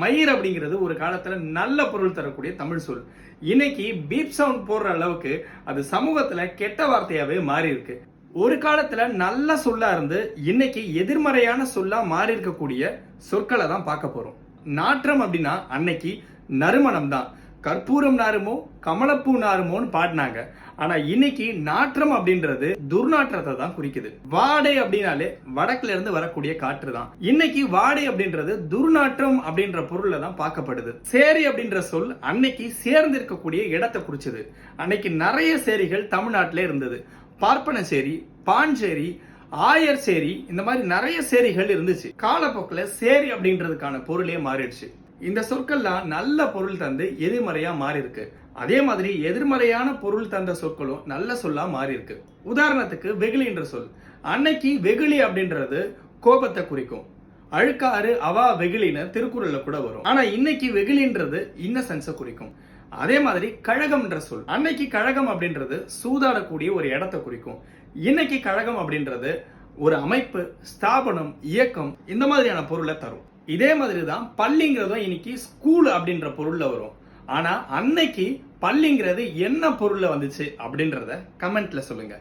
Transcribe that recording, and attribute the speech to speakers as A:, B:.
A: மயிர் அப்படிங்கிறது ஒரு காலத்துல நல்ல பொருள் தரக்கூடிய தமிழ் சொல். இன்னைக்கு பீப் சவுண்ட் போடுற அளவுக்கு அது சமூகத்துல கெட்ட வார்த்தையாவே மாறி இருக்கு. ஒரு காலத்துல நல்ல சொல்லா இருந்து இன்னைக்கு எதிர்மறையான சொல்லா மாறி இருக்கக்கூடிய சொற்களை தான் பார்க்க போறோம். நாற்றம் அப்படின்னா அன்னைக்கு நறுமணம் தான். கற்பூரம் நாருமோ கமலப்பூ நாருமோன்னு பாடினாங்க. ஆனா இன்னைக்கு நாற்றம் அப்படின்றது துர்நாற்றத்தை தான் குறிக்குது. வாடை அப்படின்னாலே வடக்குல இருந்து வரக்கூடிய காற்று தான். இன்னைக்கு வாடை அப்படின்றது துர்நாற்றம் அப்படின்ற பொருள்ல தான் பார்க்கப்படுது. சேரி அப்படின்ற சொல் அன்னைக்கு சேர்ந்து இருக்கக்கூடிய இடத்தை குறிச்சது. அன்னைக்கு நிறைய சேரிகள் தமிழ்நாட்டிலே இருந்தது. பார்ப்பன சேரி, பாஞ்சேரி, ஆயர் சேரி, இந்த மாதிரி நிறைய சேரிகள் இருந்துச்சு. காலப்போக்கில் சேரி அப்படின்றதுக்கான பொருளே மாறிடுச்சு. இந்த சொற்கள்லாம் நல்ல பொருள் தந்து எதிர்மறையா மாறி இருக்கு. அதே மாதிரி எதிர்மறையான பொருள் தந்த சொற்களும் நல்ல சொல்லா மாறி இருக்கு. உதாரணத்துக்கு வெகுளி என்ற சொல். அன்னைக்கு வெகுளி அப்படின்றது கோபத்தை குறிக்கும். அழுக்காறு அவா வெகுளின்னு திருக்குறள்ல கூட வரும். ஆனா இன்னைக்கு வெகுளின்றது இன்னசென்ஸை குறிக்கும். அதே மாதிரி கழகம் என்ற சொல். அன்னைக்கு கழகம் அப்படின்றது சூதாடக்கூடிய ஒரு இடத்தை குறிக்கும். இன்னைக்கு கழகம் அப்படின்றது ஒரு அமைப்பு, ஸ்தாபனம், இயக்கம், இந்த மாதிரியான பொருளை தரும். இதே மாதிரி தான் பள்ளிங்கிறதும் இன்னைக்கு ஸ்கூல் அப்படின்ற பொருள்ல வரும். ஆனா அன்னைக்கு பள்ளிங்கிறது என்ன பொருள்ல வந்துச்சு அப்படின்றத கமெண்ட்ல சொல்லுங்க.